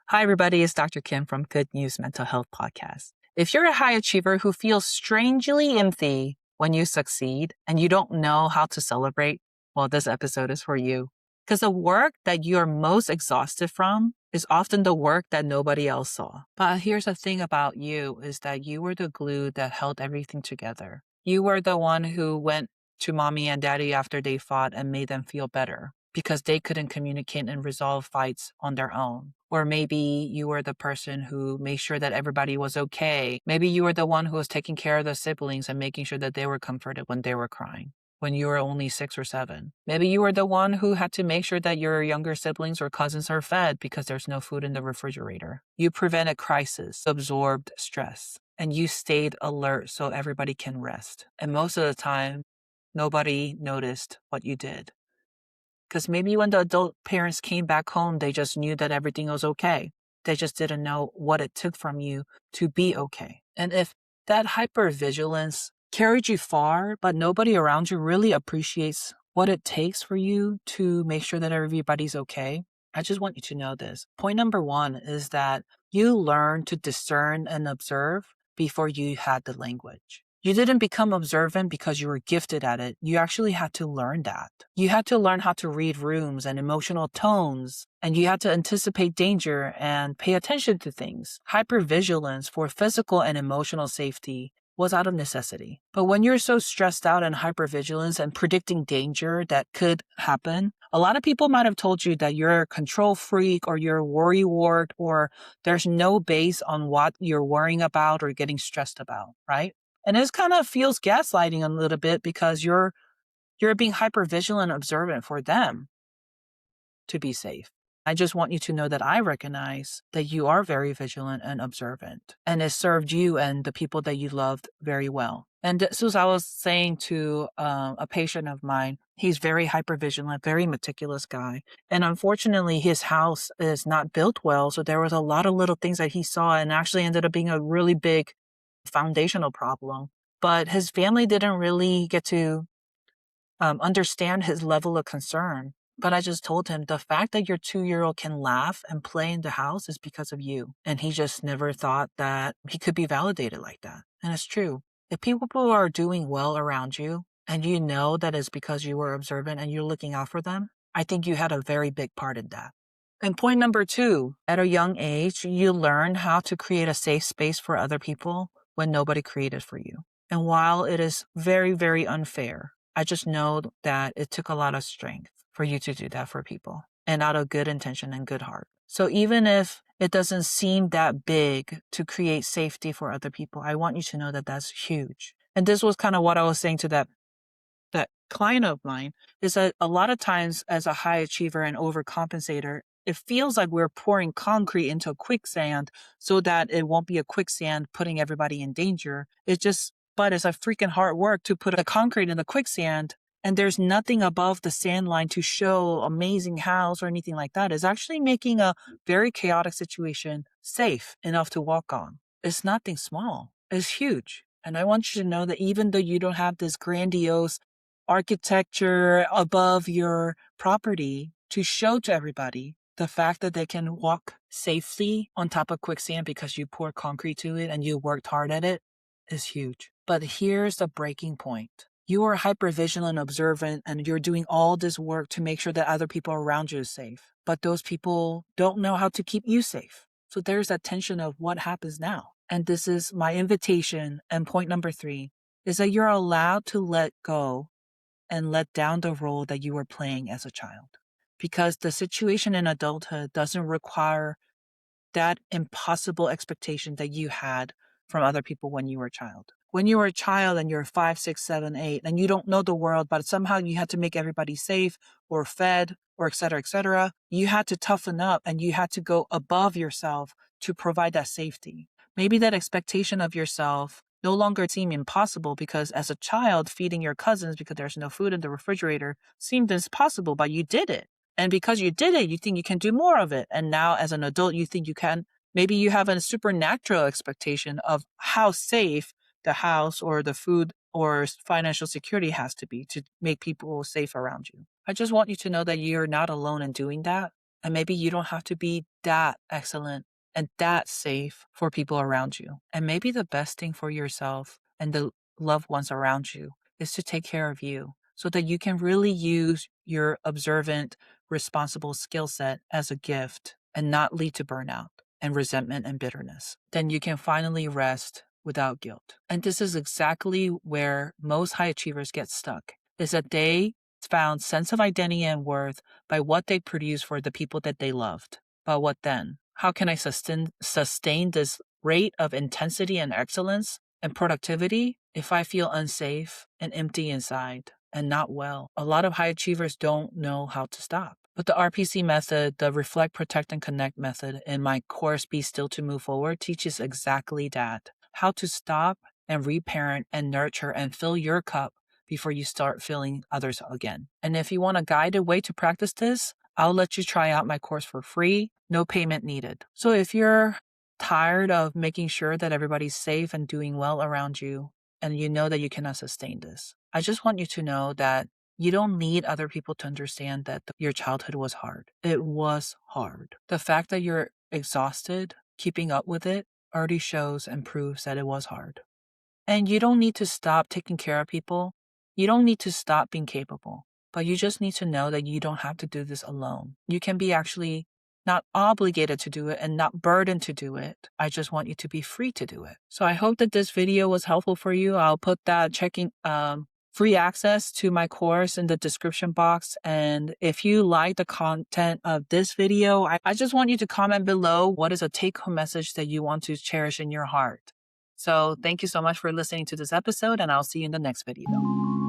Hi, everybody. It's Dr. Kim from Good News Mental Health Podcast. If you're a high achiever who feels strangely empty when you succeed and you don't know how to celebrate, well, this episode is for you. Because the work that you're most exhausted from is often the work that nobody else saw. But here's the thing about you is that you were the glue that held everything together. You were the one who went to mommy and daddy after they fought and made them feel better because they couldn't communicate and resolve fights on their own. Or maybe you were the person who made sure that everybody was okay. Maybe you were the one who was taking care of the siblings and making sure that they were comforted when they were crying, when you were only 6 or 7. Maybe you were the one who had to make sure that your younger siblings or cousins are fed because there's no food in the refrigerator. You prevented crisis, absorbed stress, and you stayed alert so everybody can rest. And most of the time, nobody noticed what you did. Because maybe when the adult parents came back home, they just knew that everything was okay. They just didn't know what it took from you to be okay. And if that hypervigilance carried you far, but nobody around you really appreciates what it takes for you to make sure that everybody's okay, I just want you to know this. Point number 1 is that you learn to discern and observe before you had the language. You didn't become observant because you were gifted at it. You actually had to learn that. You had to learn how to read rooms and emotional tones, and you had to anticipate danger and pay attention to things. Hypervigilance for physical and emotional safety was out of necessity. But when you're so stressed out and hypervigilance and predicting danger that could happen, a lot of people might have told you that you're a control freak or you're a worrywart or there's no base on what you're worrying about or getting stressed about, right? And this kind of feels gaslighting a little bit because you're being hypervigilant and observant for them to be safe. I just want you to know that I recognize that you are very vigilant and observant, and it served you and the people that you loved very well. And this was, I was saying to a patient of mine, he's very hypervigilant, very meticulous guy. And unfortunately, his house is not built well. So there was a lot of little things that he saw and actually ended up being a really big foundational problem. But his family didn't really get to understand his level of concern. But I just told him the fact that your 2-year-old can laugh and play in the house is because of you. And he just never thought that he could be validated like that. And it's true. If people are doing well around you and you know that it's because you were observant and you're looking out for them, I think you had a very big part in that. And point number 2, at a young age, you learn how to create a safe space for other people when nobody created for you. And while it is very, very unfair, I just know that it took a lot of strength for you to do that for people and out of good intention and good heart. So even if it doesn't seem that big to create safety for other people, I want you to know that that's huge. And this was kind of what I was saying to that client of mine, is that a lot of times as a high achiever and overcompensator, it feels like we're pouring concrete into a quicksand so that it won't be a quicksand putting everybody in danger. But it's a freaking hard work to put a concrete in the quicksand, and there's nothing above the sand line to show amazing house or anything like that. It's actually making a very chaotic situation safe enough to walk on. It's nothing small. It's huge. And I want you to know that even though you don't have this grandiose architecture above your property to show to everybody, the fact that they can walk safely on top of quicksand because you poured concrete to it and you worked hard at it is huge. But here's the breaking point. You are hypervigilant, observant, and you're doing all this work to make sure that other people around you is safe. But those people don't know how to keep you safe. So there's that tension of what happens now. And this is my invitation. And point number 3 is that you're allowed to let go and let down the role that you were playing as a child. Because the situation in adulthood doesn't require that impossible expectation that you had from other people when you were a child. When you were a child and you're 5, 6, 7, 8, and you don't know the world, but somehow you had to make everybody safe or fed or et cetera, you had to toughen up and you had to go above yourself to provide that safety. Maybe that expectation of yourself no longer seemed impossible because as a child, feeding your cousins because there's no food in the refrigerator seemed impossible, but you did it. And because you did it, you think you can do more of it. And now as an adult, you think you can. Maybe you have a supernatural expectation of how safe the house or the food or financial security has to be to make people safe around you. I just want you to know that you're not alone in doing that. And maybe you don't have to be that excellent and that safe for people around you. And maybe the best thing for yourself and the loved ones around you is to take care of you so that you can really use your observant, responsible skill set as a gift and not lead to burnout and resentment and bitterness. Then you can finally rest without guilt. And this is exactly where most high achievers get stuck, is that they found sense of identity and worth by what they produce for the people that they loved. But what then? How can I sustain this rate of intensity and excellence and productivity if I feel unsafe and empty inside and not well? A lot of high achievers don't know how to stop. But the RPC method, the Reflect, Protect, and Connect method in my course, Be Still to Move Forward, teaches exactly that. How to stop and reparent and nurture and fill your cup before you start filling others again. And if you want a guided way to practice this, I'll let you try out my course for free, no payment needed. So if you're tired of making sure that everybody's safe and doing well around you, and you know that you cannot sustain this, I just want you to know that you don't need other people to understand that your childhood was hard. It was hard. The fact that you're exhausted, keeping up with it, already shows and proves that it was hard. And you don't need to stop taking care of people. You don't need to stop being capable, but you just need to know that you don't have to do this alone. You can be actually not obligated to do it and not burdened to do it. I just want you to be free to do it. So I hope that this video was helpful for you. I'll put that free access to my course in the description box. And if you like the content of this video, I just want you to comment below what is a take-home message that you want to cherish in your heart. So thank you so much for listening to this episode, and I'll see you in the next video.